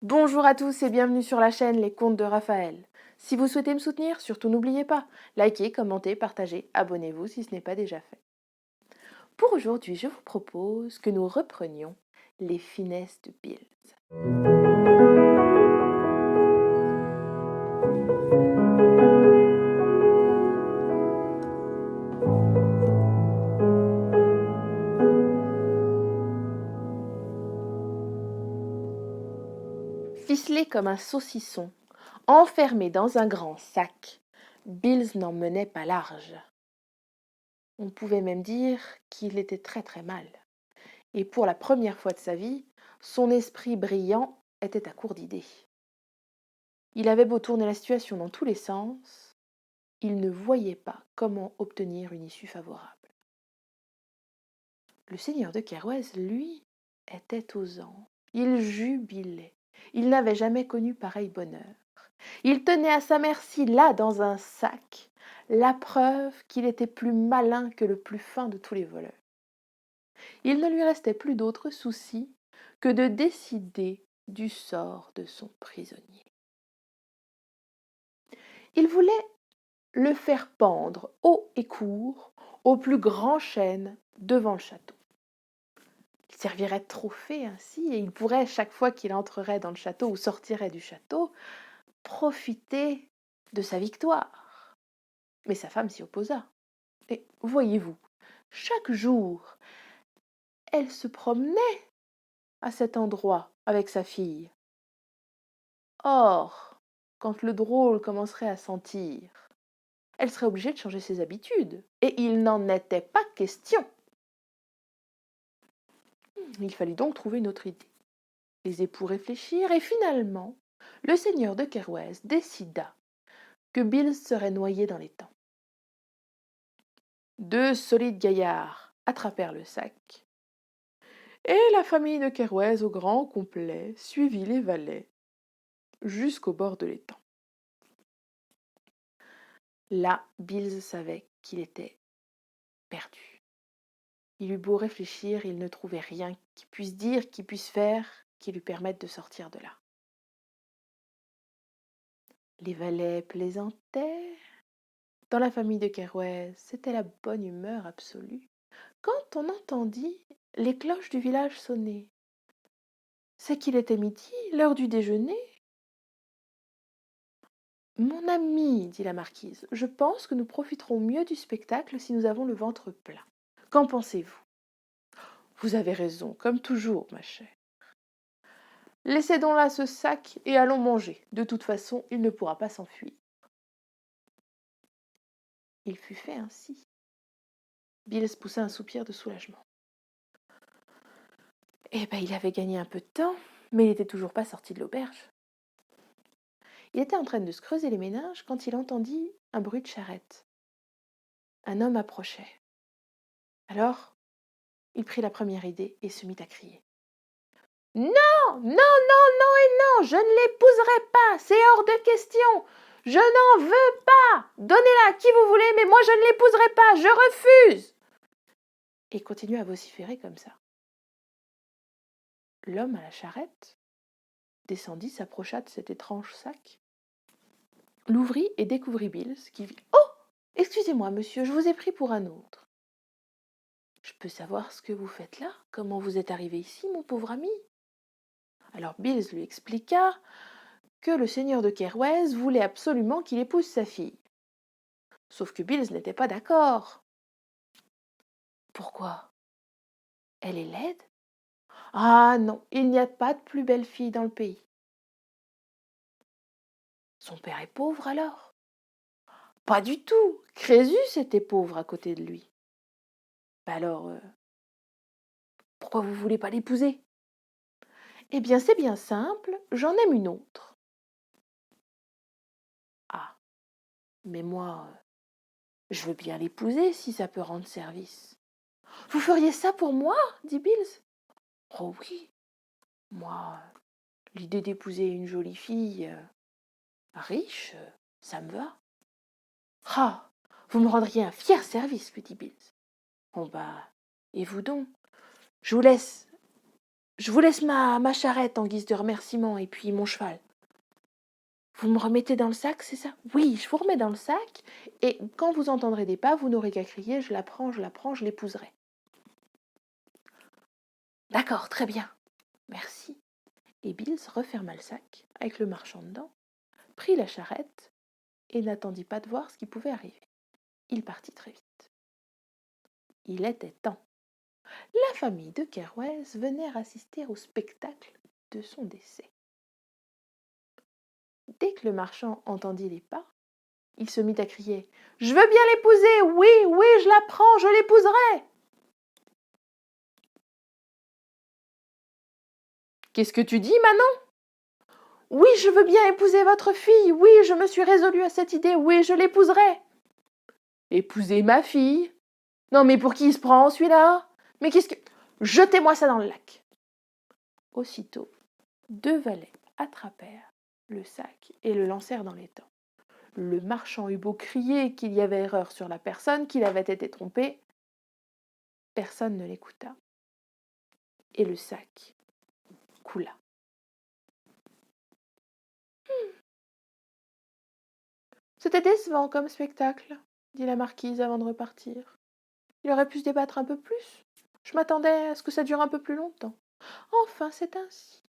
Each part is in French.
Bonjour à tous et bienvenue sur la chaîne Les Contes de Raphaël. Si vous souhaitez me soutenir, surtout n'oubliez pas, likez, commentez, partagez, abonnez-vous si ce n'est pas déjà fait. Pour aujourd'hui, je vous propose que nous reprenions les finesses de Bills. Ficelé comme un saucisson, enfermé dans un grand sac, Bills n'en menait pas large. On pouvait même dire qu'il était très très mal. Et pour la première fois de sa vie, son esprit brillant était à court d'idées. Il avait beau tourner la situation dans tous les sens, il ne voyait pas comment obtenir une issue favorable. Le seigneur de Kerouez, lui, était aux anges. Il jubilait. Il n'avait jamais connu pareil bonheur. Il tenait à sa merci, là, dans un sac, la preuve qu'il était plus malin que le plus fin de tous les voleurs. Il ne lui restait plus d'autre souci que de décider du sort de son prisonnier. Il voulait le faire pendre haut et court au plus grand chêne devant le château. Il servirait de trophée ainsi, et il pourrait, chaque fois qu'il entrerait dans le château ou sortirait du château, profiter de sa victoire. Mais sa femme s'y opposa. Et voyez-vous, chaque jour, elle se promenait à cet endroit avec sa fille. Or, quand le drôle commencerait à sentir, elle serait obligée de changer ses habitudes, et il n'en était pas question. Il fallut donc trouver une autre idée. Les époux réfléchirent, et finalement, le seigneur de Kerouez décida que Bills serait noyé dans l'étang. Deux solides gaillards attrapèrent le sac, et la famille de Kerouez au grand complet suivit les valets jusqu'au bord de l'étang. Là, Bills savait qu'il était perdu. Il eut beau réfléchir, il ne trouvait rien qui puisse dire, qui puisse faire, qui lui permette de sortir de là. Les valets plaisantaient. Dans la famille de Kerouez, c'était la bonne humeur absolue. Quand on entendit les cloches du village sonner, c'est qu'il était midi, l'heure du déjeuner. Mon ami, dit la marquise, je pense que nous profiterons mieux du spectacle si nous avons le ventre plein. Qu'en pensez-vous? Vous avez raison, comme toujours, ma chère. Laissez donc là ce sac et allons manger. De toute façon, il ne pourra pas s'enfuir. Il fut fait ainsi. Bills poussa un soupir de soulagement. Eh bien, il avait gagné un peu de temps, mais il n'était toujours pas sorti de l'auberge. Il était en train de se creuser les méninges quand il entendit un bruit de charrette. Un homme approchait. Alors, il prit la première idée et se mit à crier. Non, non, non, non et non, je ne l'épouserai pas, c'est hors de question. Je n'en veux pas. Donnez-la à qui vous voulez, mais moi je ne l'épouserai pas, je refuse. Et continuait à vociférer comme ça. L'homme à la charrette descendit, s'approcha de cet étrange sac, l'ouvrit et découvrit Bills qui vit. Oh, excusez-moi, monsieur, je vous ai pris pour un autre. Je peux savoir ce que vous faites là? Comment vous êtes arrivé ici, mon pauvre ami? Alors Bills lui expliqua que le seigneur de Kerouez voulait absolument qu'il épouse sa fille. Sauf que Bills n'était pas d'accord. Pourquoi? Elle est laide? Ah non, il n'y a pas de plus belle fille dans le pays. Son père est pauvre alors? Pas du tout. Crésus était pauvre à côté de lui. Alors, pourquoi vous voulez pas l'épouser? Eh bien, c'est bien simple, j'en aime une autre. Ah, mais moi, je veux bien l'épouser si ça peut rendre service. Vous feriez ça pour moi? Dit Bills. Oh oui, moi, l'idée d'épouser une jolie fille riche, ça me va. Ah, vous me rendriez un fier service, lui dit Bills. Oh bah, et vous donc? Je vous laisse Je vous laisse ma charrette en guise de remerciement et puis mon cheval. Vous me remettez dans le sac, c'est ça? Oui, je vous remets dans le sac, et quand vous entendrez des pas, vous n'aurez qu'à crier, je la prends, je l'épouserai. D'accord, très bien. Merci. Et Bills referma le sac avec le marchand dedans, prit la charrette et n'attendit pas de voir ce qui pouvait arriver. Il partit très vite. Il était temps. La famille de Kerouez venait assister au spectacle de son décès. Dès que le marchand entendit les pas, il se mit à crier « Je veux bien l'épouser, oui, oui, je la prends, je l'épouserai !» « Qu'est-ce que tu dis, Manon ?»« Oui, je veux bien épouser votre fille, oui, je me suis résolue à cette idée, oui, je l'épouserai. »« Épouser ma fille ? Non, mais pour qui il se prend, celui-là ? Mais qu'est-ce que... Jetez-moi ça dans le lac !» Aussitôt, 2 valets attrapèrent le sac et le lancèrent dans l'étang. Le marchand eut beau crier qu'il y avait erreur sur la personne, qu'il avait été trompé, personne ne l'écouta, et le sac coula. C'était décevant comme spectacle, dit la marquise avant de repartir. Il aurait pu se débattre un peu plus. Je m'attendais à ce que ça dure un peu plus longtemps. Enfin, c'est ainsi.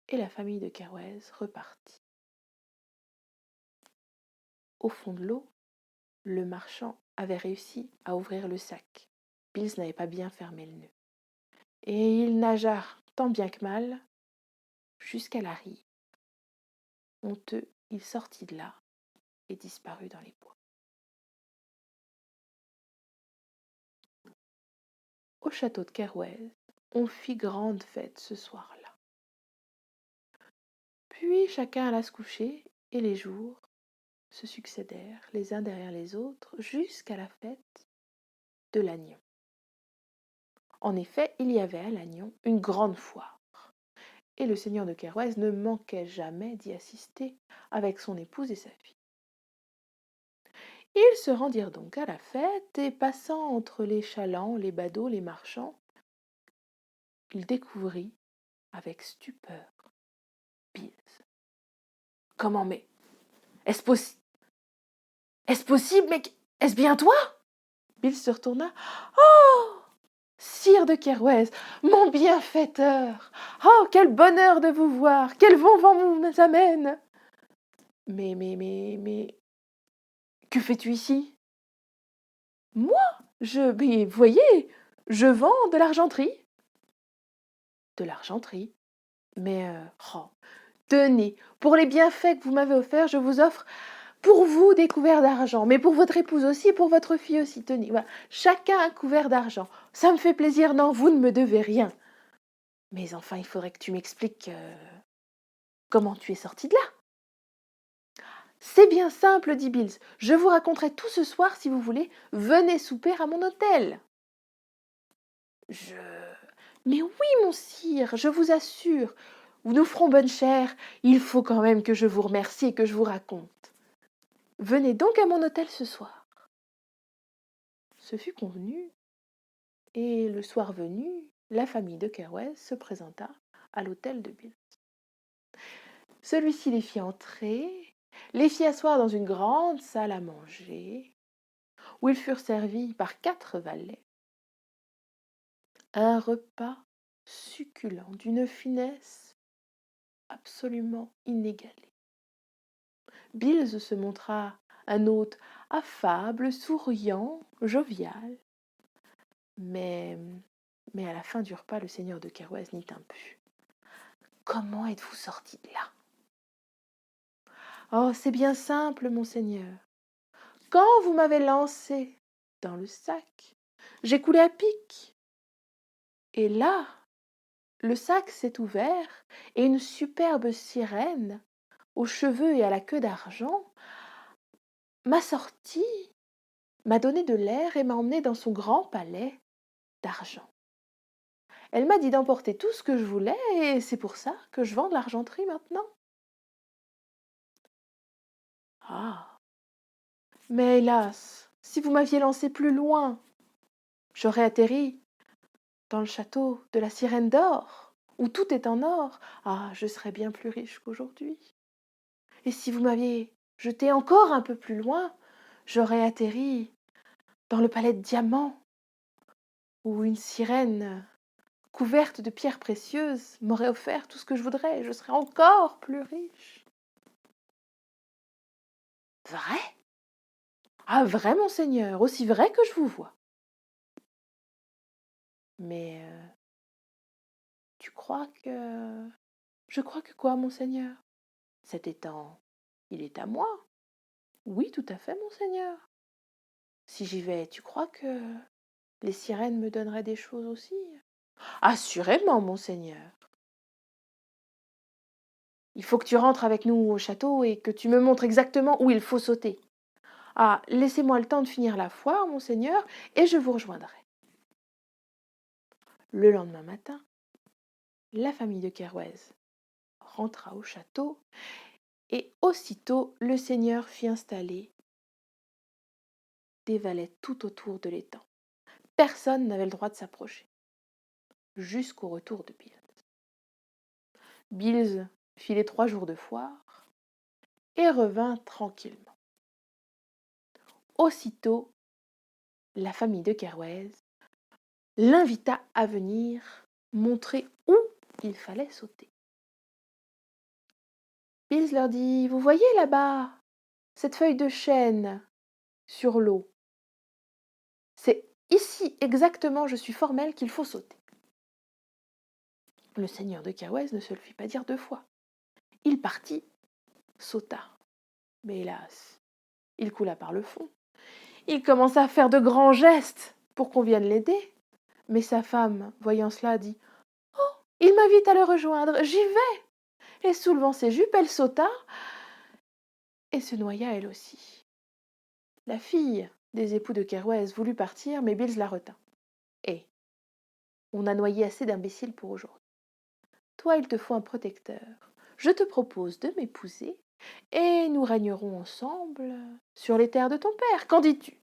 Et la famille de Kerouez repartit. Au fond de l'eau, le marchand avait réussi à ouvrir le sac. Bills n'avait pas bien fermé le nœud. Et il nagea tant bien que mal jusqu'à la rive. Honteux, il sortit de là et disparut dans les bois. Au château de Kerouez, on fit grande fête ce soir-là. Puis chacun alla se coucher, et les jours se succédèrent les uns derrière les autres jusqu'à la fête de Lannion. En effet, il y avait à Lannion une grande foire, et le seigneur de Kerouez ne manquait jamais d'y assister avec son épouse et sa fille. Ils se rendirent donc à la fête, et passant entre les chalands, les badauds, les marchands, il découvrit avec stupeur Bills. « Comment, mais est-ce possible? Est-ce possible? Mais est-ce bien toi ?» Bills se retourna. « Oh, sire de Kerouez, mon bienfaiteur! Oh, quel bonheur de vous voir! Quel bon vent vous amène! » Mais, que fais-tu ici? Moi, mais vous voyez, je vends de l'argenterie. De l'argenterie? Mais, tenez, pour les bienfaits que vous m'avez offerts, je vous offre pour vous des couverts d'argent, mais pour votre épouse aussi, pour votre fille aussi. Tenez, voilà, chacun un couvert d'argent. Ça me fait plaisir, non, vous ne me devez rien. Mais enfin, il faudrait que tu m'expliques comment tu es sortie de là. C'est bien simple, dit Bills. Je vous raconterai tout ce soir si vous voulez. Venez souper à mon hôtel. Mais oui, mon sire, je vous assure. Nous ferons bonne chère. Il faut quand même que je vous remercie et que je vous raconte. Venez donc à mon hôtel ce soir. Ce fut convenu, et le soir venu, la famille de Kerouez se présenta à l'hôtel de Bills. Celui-ci les fit entrer, les fit asseoir dans une grande salle à manger, où ils furent servis par 4 valets. Un repas succulent, d'une finesse absolument inégalée. Bills se montra un hôte affable, souriant, jovial. Mais à la fin du repas, le seigneur de Kerouez n'y tint plus. « Comment êtes-vous sorti de là ?»« Oh, c'est bien simple, monseigneur. Quand vous m'avez lancé dans le sac, j'ai coulé à pic. Et là, le sac s'est ouvert et une superbe sirène, aux cheveux et à la queue d'argent, m'a sorti, m'a donné de l'air et m'a emmené dans son grand palais d'argent. Elle m'a dit d'emporter tout ce que je voulais, et c'est pour ça que je vends de l'argenterie maintenant. » « Ah, mais hélas, si vous m'aviez lancé plus loin, j'aurais atterri dans le château de la Sirène d'Or, où tout est en or, ah, je serais bien plus riche qu'aujourd'hui. Et si vous m'aviez jeté encore un peu plus loin, j'aurais atterri dans le palais de diamants, où une sirène couverte de pierres précieuses m'aurait offert tout ce que je voudrais, et je serais encore plus riche. Vrai? Ah, vrai, monseigneur, aussi vrai que je vous vois. Mais tu crois que... Je crois que quoi, monseigneur? Cet étang, il est à moi. Oui, tout à fait, monseigneur. Si j'y vais, tu crois que les sirènes me donneraient des choses aussi? Assurément, monseigneur. Il faut que tu rentres avec nous au château et que tu me montres exactement où il faut sauter. Ah, laissez-moi le temps de finir la foire, monseigneur, et je vous rejoindrai. Le lendemain matin, la famille de Kerouez rentra au château et aussitôt le seigneur fit installer des valets tout autour de l'étang. Personne n'avait le droit de s'approcher, jusqu'au retour de Bills. Bills fit les 3 jours de foire et revint tranquillement. Aussitôt, la famille de Kerouez l'invita à venir montrer où il fallait sauter. Bills leur dit: Vous voyez là-bas, cette feuille de chêne sur l'eau? C'est ici exactement, je suis formel, qu'il faut sauter. Le seigneur de Kerouez ne se le fit pas dire 2 fois. Il partit, sauta. Mais hélas, il coula par le fond. Il commença à faire de grands gestes pour qu'on vienne l'aider. Mais sa femme, voyant cela, dit: Oh, il m'invite à le rejoindre, j'y vais. Et soulevant ses jupes, elle sauta et se noya elle aussi. La fille des époux de Kerouez voulut partir, mais Bills la retint. Et on a noyé assez d'imbéciles pour aujourd'hui. Toi, il te faut un protecteur. Je te propose de m'épouser et nous régnerons ensemble sur les terres de ton père. Qu'en dis-tu?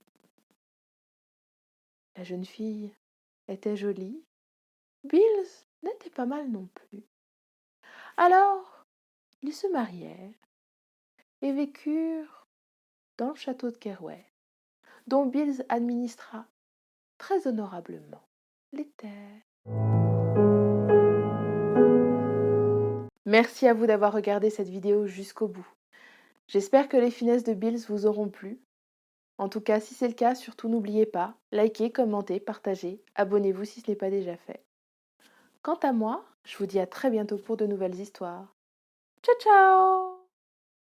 La jeune fille était jolie. Bills n'était pas mal non plus. Alors, ils se marièrent et vécurent dans le château de Kerouez, dont Bills administra très honorablement les terres. Merci à vous d'avoir regardé cette vidéo jusqu'au bout. J'espère que les finesses de Bills vous auront plu. En tout cas, si c'est le cas, surtout n'oubliez pas, likez, commentez, partagez, abonnez-vous si ce n'est pas déjà fait. Quant à moi, je vous dis à très bientôt pour de nouvelles histoires. Ciao ciao!